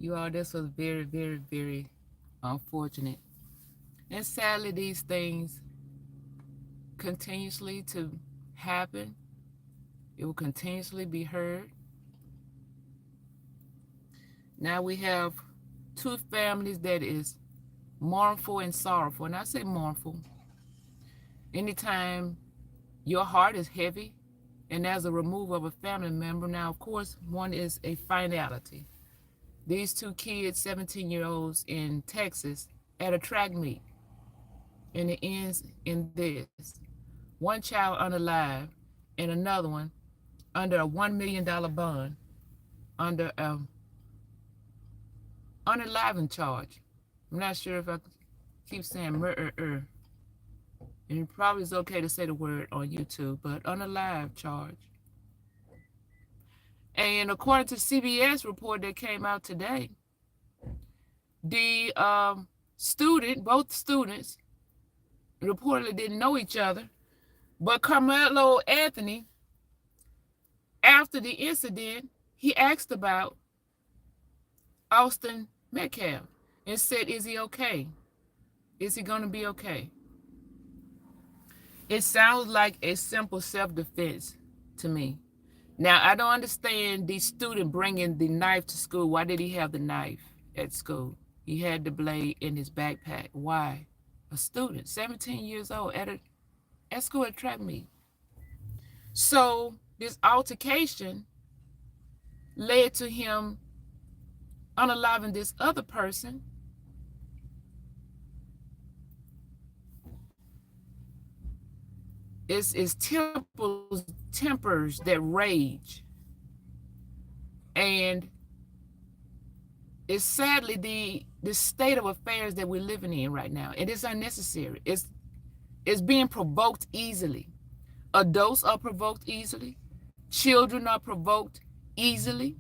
You all, this was very, very, very unfortunate. And sadly, these things continuously to happen. It will continuously be heard. Now we have two families that is mournful and sorrowful. And I say mournful. Anytime your heart is heavy and there's a removal of a family member, now of course one is a finality. These two kids, 17-year-olds in Texas, at a track meet, and it ends in this: one child unalive and another one under a $1 million bond under a unaliving charge. I'm not sure if I keep saying murder, and it probably is okay to say the word on YouTube, but unalive charge. And according to CBS report that came out today, the both students reportedly didn't know each other, but Karmeloanthony, after the incident, he asked about Austin Metcalf and said, is he okay? Is he going to be okay? It sounds like a simple self-defense to me. Now, I don't understand the student bringing the knife to school. Why did he have the knife at school? He had the blade in his backpack. Why? A student, 17 years old, at school at track meet. So this altercation led to him unaliving this other person. It's tempers that rage. And it's sadly the state of affairs that we're living in right now. It is unnecessary. It's being provoked easily. Adults are provoked easily. Children are provoked easily.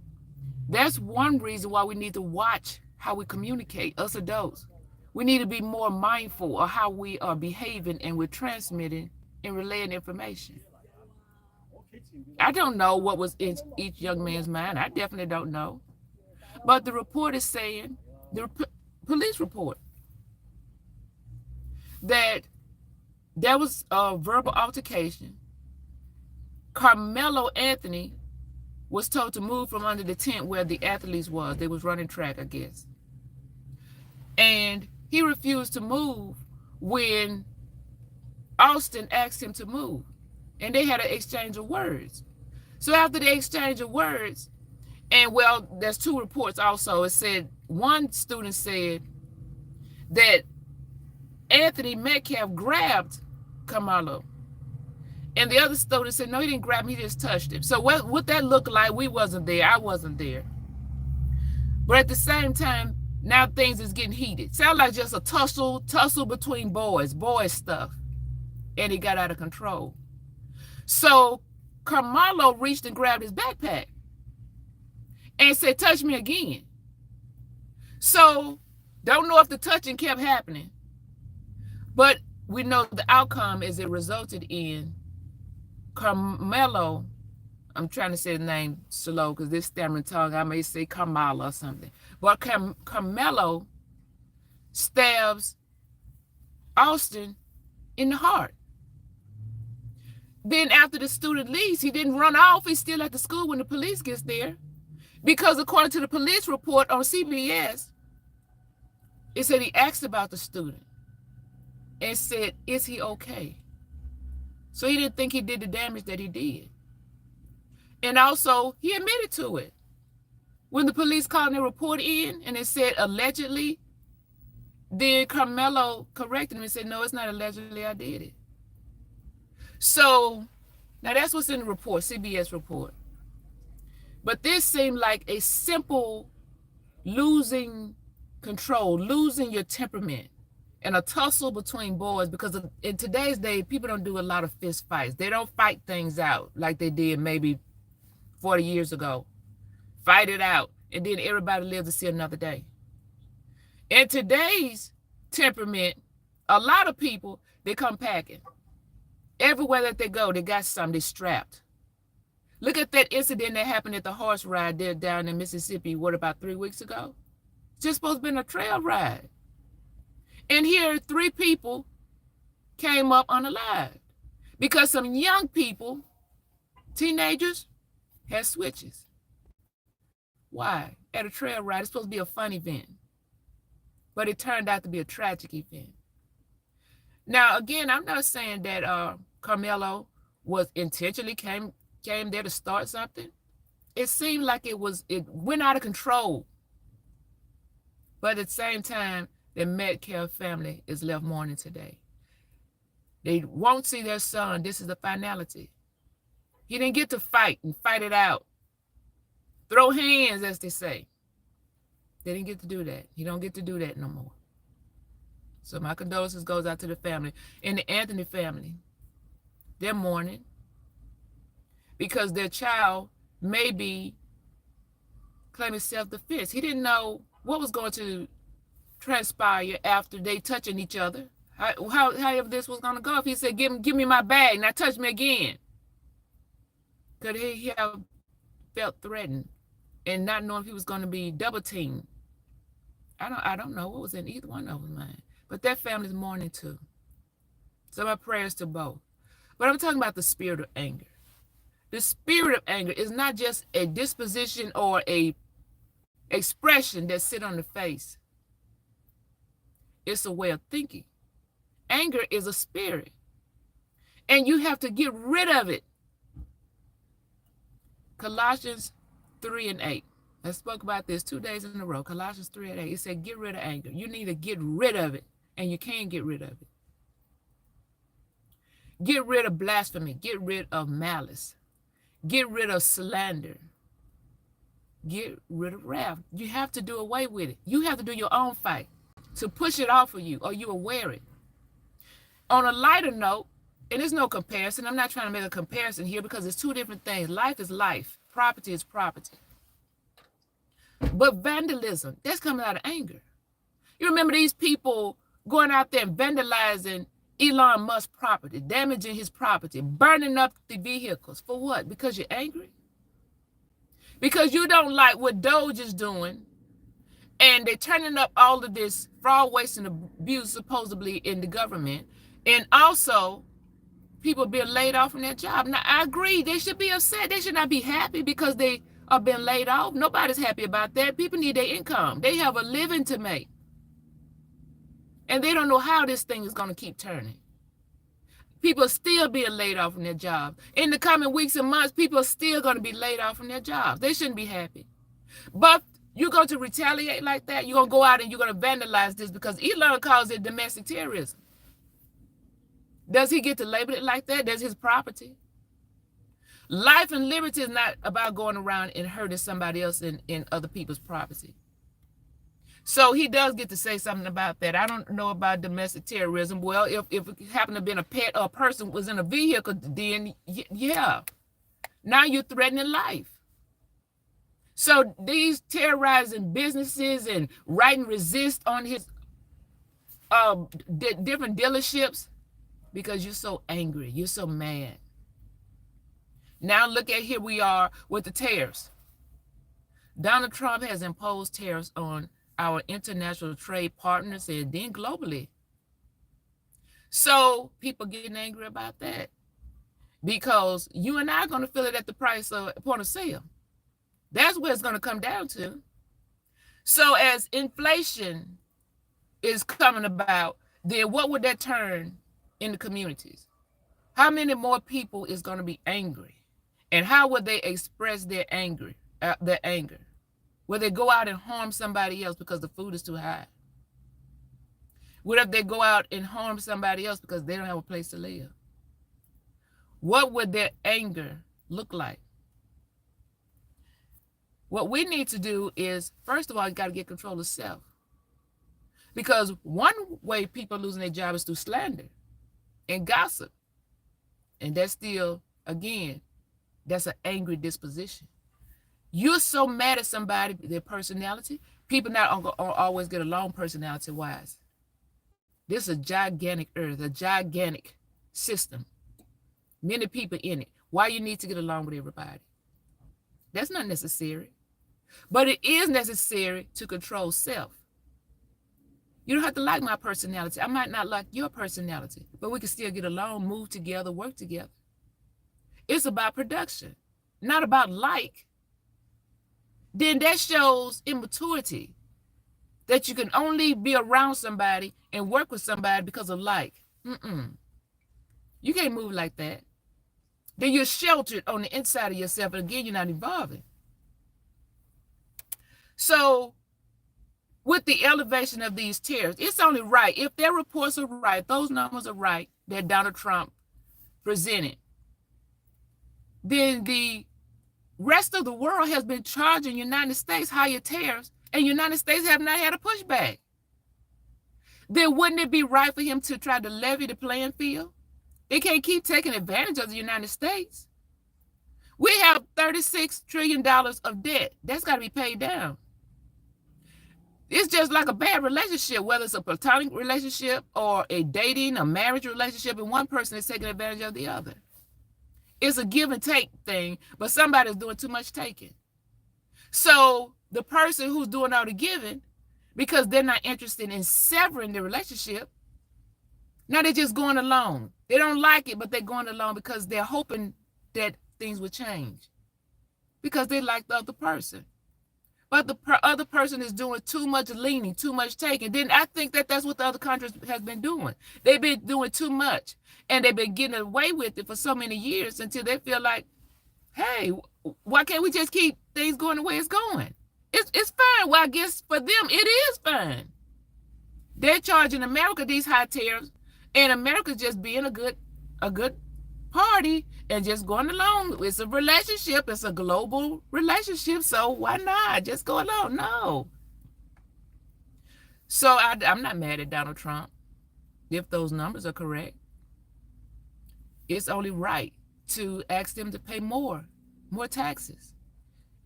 That's one reason why we need to watch how we communicate, us adults. We need to be more mindful of how we are behaving and we're transmitting and relaying information. I don't know what was in each young man's mind. I definitely don't know. But the report is saying, the police report, that there was a verbal altercation. Karmeloanthony was told to move from under the tent where the athletes was. They was running track, I guess. And he refused to move when Austin asked him to move. And they had an exchange of words. So after the exchange of words, and well, there's two reports also. It said, one student said that Anthony Metcalf grabbed Carmelo. And the other student said, no, he didn't grab him, he just touched him. So what that looked like, we wasn't there, I wasn't there. But at the same time, now things is getting heated. Sound like just a tussle between boys stuff. And it got out of control. So Carmelo reached and grabbed his backpack and said, touch me again. So don't know if the touching kept happening, but we know the outcome is it resulted in Carmelo, I'm trying to say the name slow because this stammering tongue, I may say Kamala or something, but Carmelo stabs Austin in the heart. Then after the student leaves, he didn't run off. He's still at the school when the police gets there. Because according to the police report on CBS, it said he asked about the student and said, is he okay? So he didn't think he did the damage that he did. And also, he admitted to it. When the police called their report in and it said allegedly, then Carmelo corrected him and said, no, it's not allegedly, I did it. So now that's what's in the report, CBS report. But this seemed like a simple losing control, losing your temperament, and a tussle between boys, because in today's day, people don't do a lot of fist fights. They don't fight things out like they did maybe 40 years ago. Fight it out, and then everybody lives to see another day. In today's temperament, a lot of people, they come packing. Everywhere that they go, they got something, they strapped. Look at that incident that happened at the horse ride there down in Mississippi, what, about 3 weeks ago? It's just supposed to be a trail ride. And here 3 people came up unalive because some young people, teenagers, had switches. Why? At a trail ride, it's supposed to be a fun event, but it turned out to be a tragic event. Now, again, I'm not saying that Carmelo was intentionally came there to start something. It seemed like it went out of control. But at the same time, the Metcalf family is left mourning today. They won't see their son. This is the finality. He didn't get to fight and fight it out. Throw hands, as they say. They didn't get to do that. He don't get to do that no more. So my condolences goes out to the family. And the Anthony family, they're mourning because their child may be claiming self-defense. He didn't know what was going to transpire after they touching each other. However this was going to go. If he said, give me my bag, now touch me again. Could he have felt threatened and not knowing if he was going to be double teamed? I don't know what was in either one of them, man. But that family's mourning too. So my prayers to both. But I'm talking about the spirit of anger. The spirit of anger is not just a disposition or a expression that sit on the face. It's a way of thinking. Anger is a spirit. And you have to get rid of it. Colossians 3:8. I spoke about this 2 days in a row. Colossians 3:8. It said, get rid of anger. You need to get rid of it. And you can get rid of it. Get rid of blasphemy. Get rid of malice. Get rid of slander. Get rid of wrath. You have to do away with it. You have to do your own fight to push it off of you, or you will wear it. On a lighter note, and there's no comparison. I'm not trying to make a comparison here because it's 2 different things. Life is life. Property is property. But vandalism, that's coming out of anger. You remember these people going out there and vandalizing Elon Musk's property, damaging his property, burning up the vehicles. For what? Because you're angry? Because you don't like what Doge is doing, and they're turning up all of this fraud, waste, and abuse supposedly in the government, and also people being laid off from their job. Now, I agree, they should be upset. They should not be happy because they are being laid off. Nobody's happy about that. People need their income. They have a living to make. And they don't know how this thing is going to keep turning. People are still being laid off from their jobs. In the coming weeks and months, people are still going to be laid off from their jobs. They shouldn't be happy. But you're going to retaliate like that? You're going to go out and you're going to vandalize this because Elon calls it domestic terrorism. Does he get to label it like that? That's his property. Life and liberty is not about going around and hurting somebody else in other people's property. So he does get to say something about that. I don't know about domestic terrorism. Well, if it happened to be a pet or a person was in a vehicle, then yeah. Now you're threatening life. So these terrorizing businesses and writing resist on his different dealerships because you're so angry. You're so mad. Now look at here we are with the tariffs. Donald Trump has imposed tariffs on our international trade partners and then globally. So people getting angry about that because you and I are going to feel it at the price of point of sale. That's where it's going to come down to. So as inflation is coming about, then what would that turn in the communities? How many more people is going to be angry? And how would they express their anger? Will they go out and harm somebody else because the food is too high? What if they go out and harm somebody else because they don't have a place to live? What would their anger look like? What we need to do is, first of all, you got to get control of self. Because one way people are losing their job is through slander and gossip. And that's still, again, that's an angry disposition. You're so mad at somebody, their personality. People not always get along personality-wise. This is a gigantic earth, a gigantic system. Many people in it. Why you need to get along with everybody? That's not necessary. But it is necessary to control self. You don't have to like my personality. I might not like your personality, but we can still get along, move together, work together. It's about production, not about like. Then that shows immaturity, that you can only be around somebody and work with somebody because of like. You can't move like that. Then you're sheltered on the inside of yourself, and again, you're not evolving. So with the elevation of these tariffs, it's only right, if their reports are right, those numbers are right, that Donald Trump presented, then the rest of the world has been charging United States higher tariffs, and United States have not had a pushback. Then wouldn't it be right for him to try to levy the playing field? They can't keep taking advantage of the United States. We have $36 trillion of debt. That's got to be paid down. It's just like a bad relationship, whether it's a platonic relationship or a dating, a marriage relationship, and one person is taking advantage of the other. It's a give and take thing, but somebody's doing too much taking. So the person who's doing all the giving, because they're not interested in severing the relationship, now they're just going along. They don't like it, but they're going along because they're hoping that things will change, because they like the other person. But the other person is doing too much leaning, too much taking. Then I think that that's what the other countries have been doing. They've been doing too much, and they've been getting away with it for so many years until they feel like, hey, why can't we just keep things going the way it's going? It's fine. Well, I guess for them, it is fine. They're charging America these high tariffs, and America's just being a good party and just going along. It's a relationship. It's a global relationship. So why not just go along? No. So I'm not mad at Donald Trump if those numbers are correct. It's only right to ask them to pay more taxes.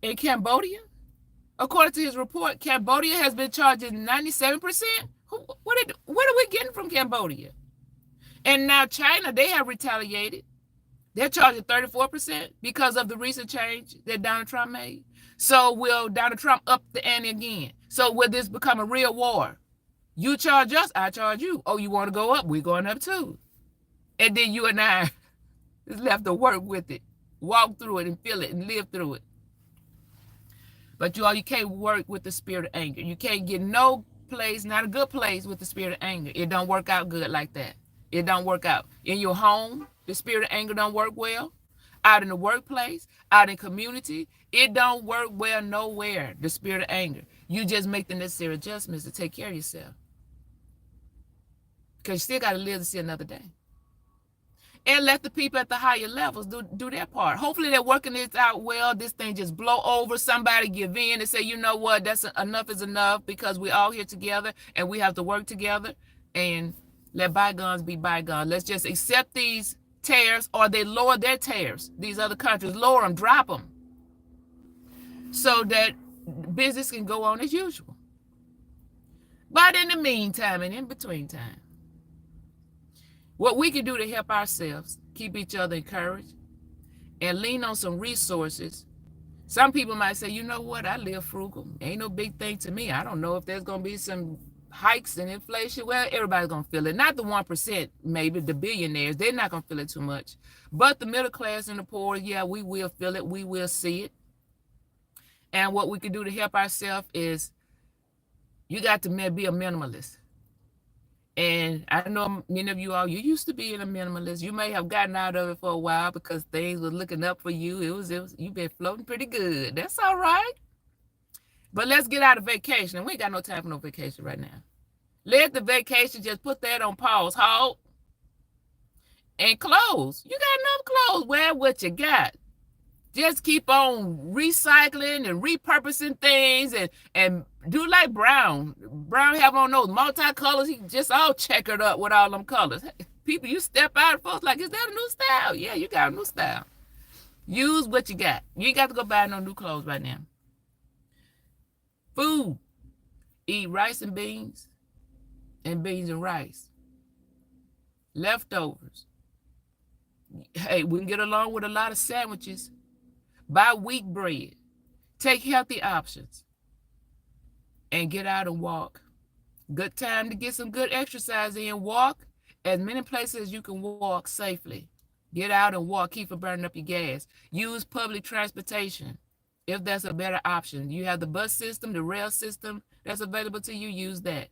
In Cambodia, according to his report, Cambodia has been charging 97%. What are we getting from Cambodia? And now China, they have retaliated. They're charging 34% because of the recent change that Donald Trump made. So will Donald Trump up the ante again? So will this become a real war? You charge us, I charge you. Oh, you want to go up? We're going up too. And then you and I is left to work with it, walk through it and feel it and live through it. But you can't work with the spirit of anger. You can't get no place, not a good place, with the spirit of anger. It don't work out good like that. It don't work out. In your home, the spirit of anger don't work well. Out in the workplace, out in community, it don't work well nowhere, the spirit of anger. You just make the necessary adjustments to take care of yourself, because you still got to live to see another day. And let the people at the higher levels do their part. Hopefully they're working this out well. This thing just blow over. Somebody give in and say, you know what, that's enough is enough, because we're all here together and we have to work together, and let bygones be bygones. Let's just accept these tariffs, or they lower their tariffs. These other countries, lower them, drop them, so that business can go on as usual. But in the meantime and in between time, what we can do to help ourselves, keep each other encouraged, and lean on some resources. Some people might say, you know what, I live frugal. Ain't no big thing to me. I don't know if there's going to be some hikes in inflation. Well, everybody's going to feel it. Not the 1%, maybe the billionaires. They're not going to feel it too much. But the middle class and the poor, yeah, we will feel it. We will see it. And what we can do to help ourselves is, you got to be a minimalist. And I know many of you all, you used to be a minimalist. You may have gotten out of it for a while because things were looking up for you. It was you've been floating pretty good. That's all right. But let's get out of vacation. And we ain't got no time for no vacation right now. Let the vacation, just put that on pause, halt, and close. You got enough clothes. Wear what you got. Just keep on recycling and repurposing things, and do like Brown. Brown have on those multicolors. He just all checkered up with all them colors. People, you step out, folks like, is that a new style? Yeah, you got a new style. Use what you got. You ain't got to go buy no new clothes right now. Food. Eat rice and beans and rice. Leftovers. Hey, we can get along with a lot of sandwiches. Buy wheat bread. Take healthy options and get out and walk. Good time to get some good exercise in. Walk as many places as you can walk safely. Get out and walk. Keep from burning up your gas. Use public transportation if that's a better option. You have the bus system, the rail system that's available to you. Use that.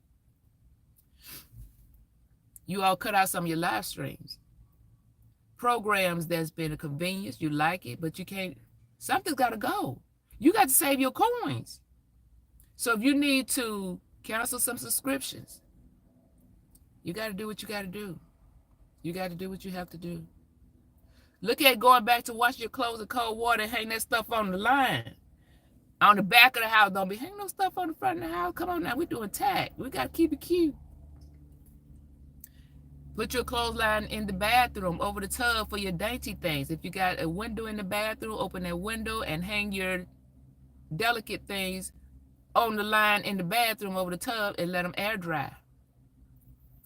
You all cut out some of your live streams. Programs that's been a convenience. You like it, but you can't. Something's got to go. You got to save your coins. So if you need to cancel some subscriptions, you got to do what you got to do. You got to do what you have to do. Look at going back to wash your clothes in cold water and hang that stuff on the line. On the back of the house. Don't be hanging no stuff on the front of the house. Come on now, we're doing tag. We got to keep it cute. Put your clothesline in the bathroom over the tub for your dainty things. If you got a window in the bathroom, open that window and hang your delicate things on the line in the bathroom over the tub and let them air dry.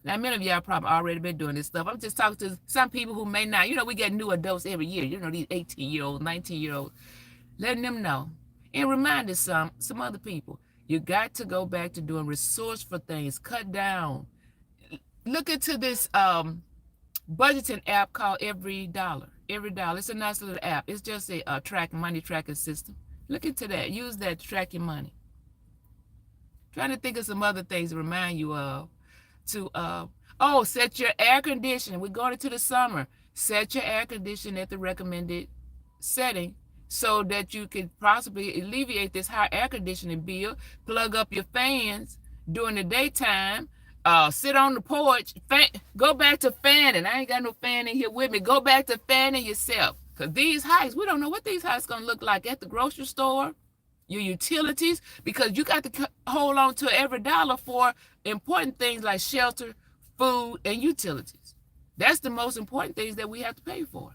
Now, many of y'all probably already been doing this stuff. I'm just talking to some people who may not. You know, we get new adults every year. You know, these 18-year-olds, 19-year-olds. Letting them know. And reminding some other people. You got to go back to doing resourceful things. Cut down. Look into this budgeting app called Every Dollar. Every Dollar. It's a nice little app. It's just a money tracking system. Look into that. Use that to track your money. Trying to think of some other things to remind you of. Set your air conditioning. We're going into the summer. Set your air conditioning at the recommended setting so that you can possibly alleviate this high air conditioning bill. Plug up your fans during the daytime. Sit on the porch. Go back to fanning. I ain't got no fan in here with me. Go back to fanning yourself. Because these hikes, we don't know what these hikes going to look like at the grocery store, your utilities, because you got to hold on to every dollar for important things like shelter, food, and utilities. That's the most important things that we have to pay for.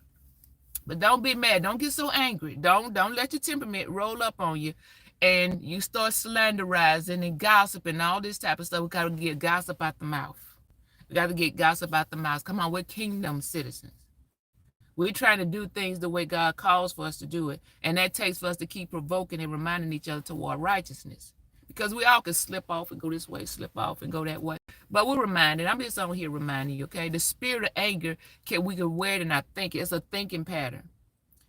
But don't be mad. Don't get so angry. Don't let your temperament roll up on you and you start slanderizing and gossiping and all this type of stuff. We got to get gossip out the mouth. We got to get gossip out the mouth. Come on, we're kingdom citizens. We're trying to do things the way God calls for us to do it. And that takes for us to keep provoking and reminding each other toward righteousness. Because we all can slip off and go this way, slip off and go that way. But we're reminded. I'm just on here reminding you, okay? The spirit of anger, we can wear it in our thinking. It's a thinking pattern.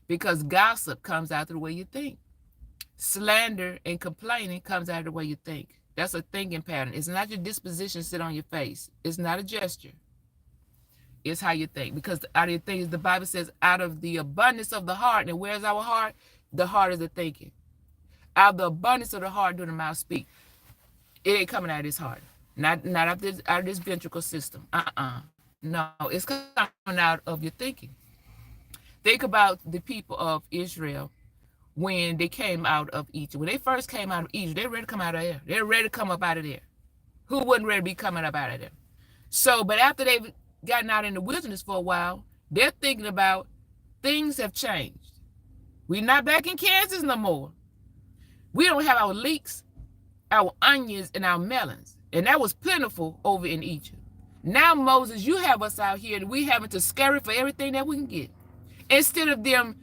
Because gossip comes out of the way you think. Slander and complaining comes out of the way you think. That's a thinking pattern. It's not your disposition sit on your face. It's not a gesture. It's how you think. Because out of your things, the Bible says, out of the abundance of the heart, and where's our heart? The heart is the thinking. Out of the abundance of the heart do the mouth speak. It ain't coming out of his heart. Not out of this ventricle system. No, it's coming out of your thinking. Think about the people of Israel when they came out of Egypt. When they first came out of Egypt, they're ready to come out of there. They're ready to come up out of there. Who wasn't ready to be coming up out of there? So, but after they've gotten out in the wilderness for a while, they're thinking about things have changed. We're not back in Kansas no more. We don't have our leeks, our onions, and our melons. And that was plentiful over in Egypt. Now, Moses, you have us out here and we having to scurry for everything that we can get. Instead of them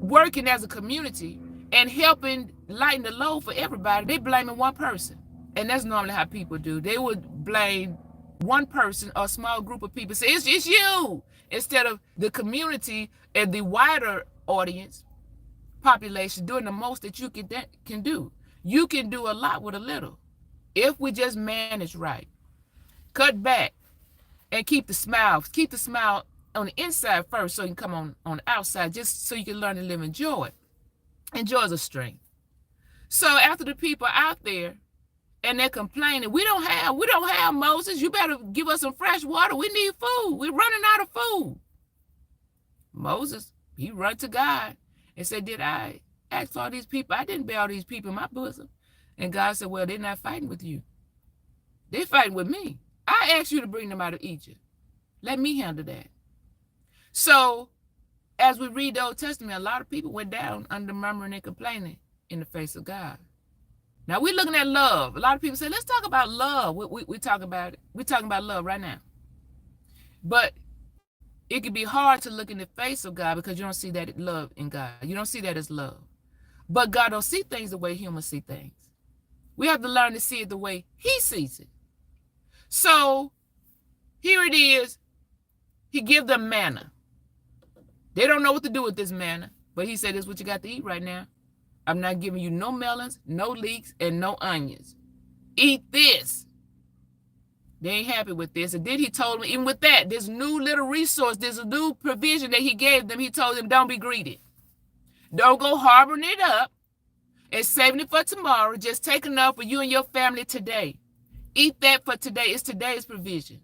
working as a community and helping lighten the load for everybody, they blaming one person. And that's normally how people do. They would blame one person or a small group of people. Say, it's you. Instead of the community and the wider audience population doing the most that you can do. You can do a lot with a little. If we just manage right. Cut back and keep the smile. Keep the smile on the inside first so you can come on the outside, just so you can learn to live in joy. And joy is a strength. So after the people out there and they're complaining, we don't have Moses. You better give us some fresh water. We need food. We're running out of food. Moses, he run to God and said, did I ask for all these people? I didn't bear all these people in my bosom. And God said, well, they're not fighting with you. They're fighting with me. I asked you to bring them out of Egypt. Let me handle that. So as we read the Old Testament, a lot of people went down under murmuring and complaining in the face of God. Now we're looking at love. A lot of people say, let's talk about love. We talk about it. We're talking about love right now. But it can be hard to look in the face of God because you don't see that love in God. You don't see that as love. But God don't see things the way humans see things. We have to learn to see it the way he sees it. So here it is. He give them manna. They don't know what to do with this manna, but he said, this is what you got to eat right now. I'm not giving you no melons, no leeks, and no onions. Eat this. They ain't happy with this. And then he told them, even with that, this new little resource, this new provision that he gave them, he told them, don't be greedy. Don't go harboring it up and saving it for tomorrow. Just take enough for you and your family today. Eat that for today. It's today's provision.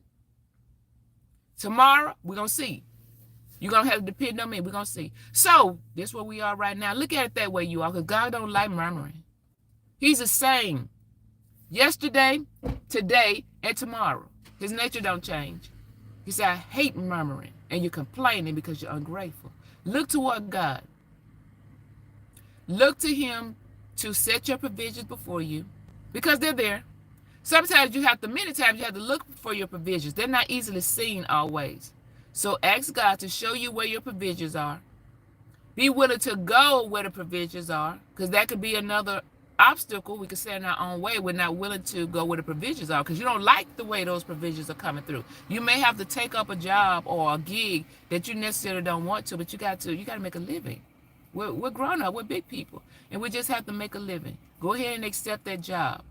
Tomorrow, we're going to see. You're going to have to depend on me. We're going to see. So, this is where we are right now. Look at it that way, you all, because God don't like murmuring. He's the same yesterday, today, and tomorrow. His nature don't change. He said, I hate murmuring, and you're complaining because you're ungrateful. Look toward God. Look to him to set your provisions before you, because they're there. Sometimes many times you have to look for your provisions. They're not easily seen always. So ask God to show you where your provisions are. Be willing to go where the provisions are, because that could be another obstacle. We could say in our own way, we're not willing to go where the provisions are because you don't like the way those provisions are coming through. You may have to take up a job or a gig that you necessarily don't want to, but you got to make a living. We're grown up, we're big people, and we just have to make a living. Go ahead and accept that job.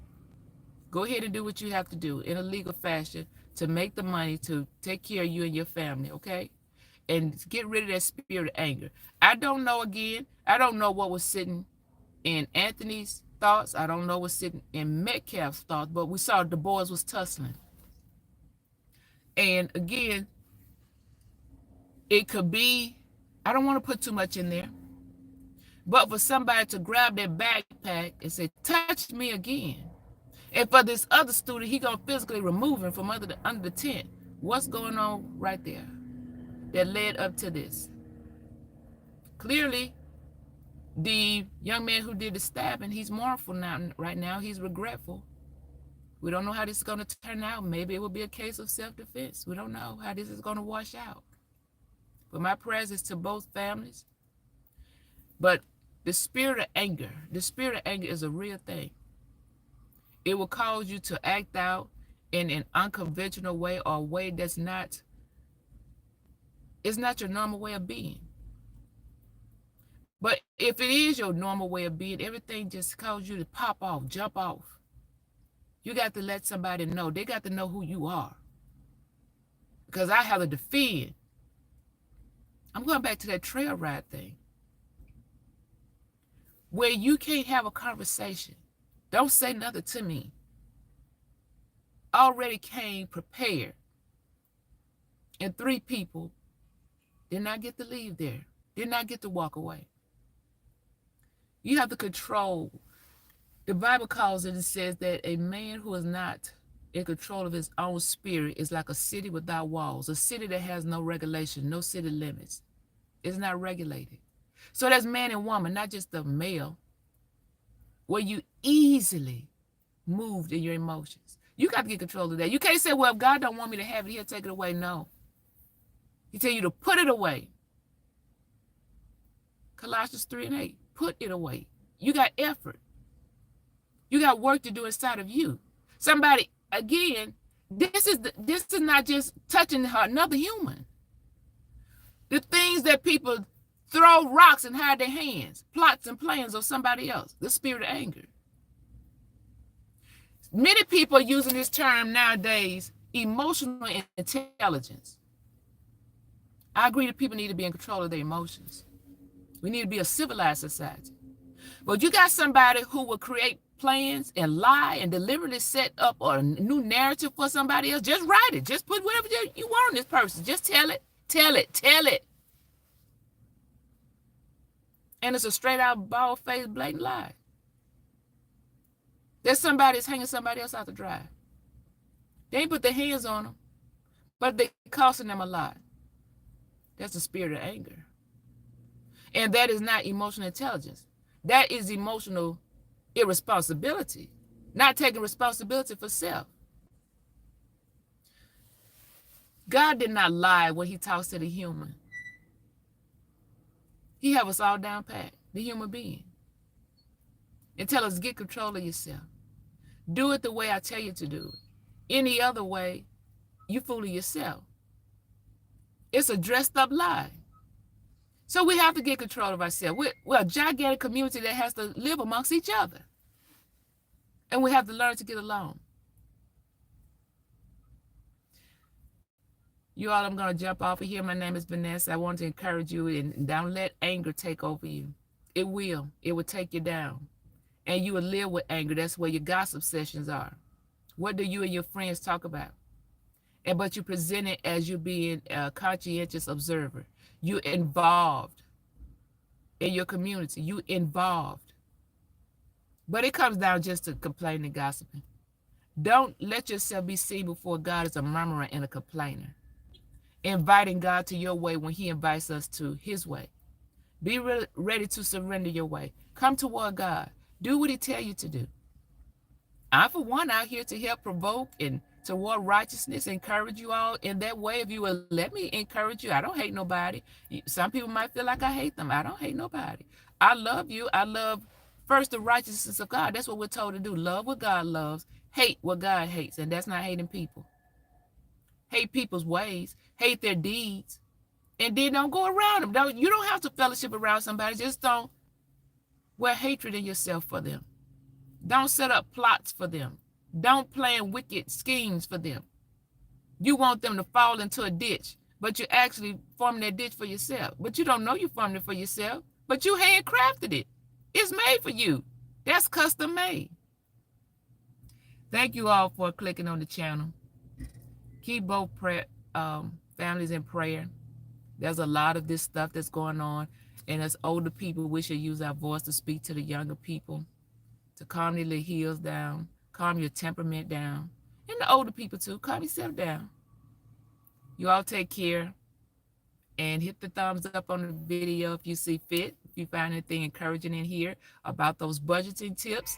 Go ahead and do what you have to do in a legal fashion to make the money to take care of you and your family, okay? And get rid of that spirit of anger. I don't know what was sitting in Anthony's thoughts. I don't know what's sitting in Metcalf's thoughts, but we saw the boys was tussling. And again, it could be, I don't want to put too much in there, but for somebody to grab their backpack and say, touch me again. And for this other student, he gonna physically remove him from under the tent. What's going on right there that led up to this? Clearly, the young man who did the stabbing, he's mournful now. Right now, he's regretful. We don't know how this is going to turn out. Maybe it will be a case of self-defense. We don't know how this is going to wash out. But my prayers is to both families. But the spirit of anger is a real thing. It will cause you to act out in an unconventional way or a way that's not, it's not your normal way of being. But if it is your normal way of being, everything just causes you to pop off, jump off. You got to let somebody know. They got to know who you are. Because I have to defend. I'm going back to that trail ride thing. Where you can't have a conversation. Don't say nothing to me. Already came prepared. And 3 people did not get to leave there. Did not get to walk away. You have to control. The Bible calls it and says that a man who is not in control of his own spirit is like a city without walls, a city that has no regulation, no city limits. It's not regulated. So that's man and woman, not just the male, where you easily moved in your emotions. You got to get control of that. You can't say, well, if God don't want me to have it, he'll take it away. No. He tell you to put it away. Colossians 3:8. Put it away. You got effort. You got work to do inside of you. Somebody, again, this is not just touching another human. The things that people throw rocks and hide their hands, plots and plans of somebody else, the spirit of anger. Many people are using this term nowadays, emotional intelligence. I agree that people need to be in control of their emotions. We need to be a civilized society. But you got somebody who will create plans and lie and deliberately set up a new narrative for somebody else. Just write it. Just put whatever you want on this person. Just tell it. Tell it. Tell it. And it's a straight out, bald-faced, blatant lie. That somebody's hanging somebody else out to dry. They ain't put their hands on them, but they costing them a lot. That's the spirit of anger. And that is not emotional intelligence. That is emotional irresponsibility, not taking responsibility for self. God did not lie when he talks to the human. He have us all down pat, the human being. and tell us, get control of yourself. Do it the way I tell you to do it. Any other way, you fooling yourself. It's a dressed up lie. So we have to get control of ourselves. We're a gigantic community that has to live amongst each other. And we have to learn to get along. You all, I'm going to jump off of here. My name is Vanessa. I want to encourage you, and don't let anger take over you. It will. It will take you down. And you will live with anger. That's where your gossip sessions are. What do you and your friends talk about? But you present it as you being a conscientious observer. You involved in your community. You involved. But it comes down just to complaining and gossiping. Don't let yourself be seen before God as a murmurer and a complainer. Inviting God to your way when he invites us to his way. Be ready to surrender your way. Come toward God. Do what he tells you to do. I'm, for one, out here to help provoke and toward righteousness, encourage you all in that way. If you will let me encourage you, I don't hate nobody. Some people might feel like I hate them. I don't hate nobody. I love you. I love first the righteousness of God. That's what we're told to do. Love what God loves. Hate what God hates. And that's not hating people. Hate people's ways. Hate their deeds. And then don't go around them. You don't have to fellowship around somebody. Just don't wear hatred in yourself for them. Don't set up plots for them. Don't plan wicked schemes for them. You want them to fall into a ditch, but you're actually forming that ditch for yourself. But you don't know you formed it for yourself, but you handcrafted it. It's made for you. That's custom made. Thank you all for clicking on the channel. Keep both families in prayer. There's a lot of this stuff that's going on, and as older people, we should use our voice to speak to the younger people, to calm their heels down, calm your temperament down, and the older people too, calm yourself down. You all take care, and hit the thumbs up on the video if you see fit. If you find anything encouraging in here about those budgeting tips,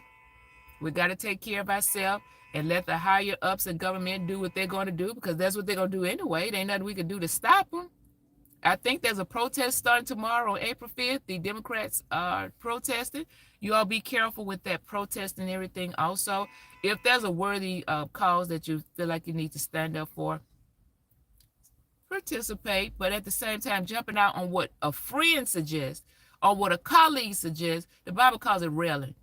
we got to take care of ourselves and let the higher ups in government do what they're going to do, because that's what they're going to do anyway. There ain't nothing we can do to stop them. I think there's a protest starting tomorrow on April 5th. The Democrats are protesting. You all be careful with that protest and everything. Also, if there's a worthy cause that you feel like you need to stand up for, participate. But at the same time, jumping out on what a friend suggests or what a colleague suggests, the Bible calls it railing.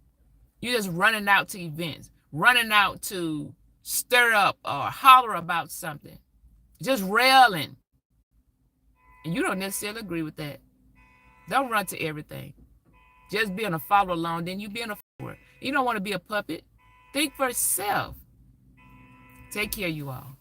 You're just running out to events, running out to stir up or holler about something, just railing. And you don't necessarily agree with that. Don't run to everything. Just being a follower along, then you being a follower. You don't want to be a puppet. Think for yourself. Take care, you all.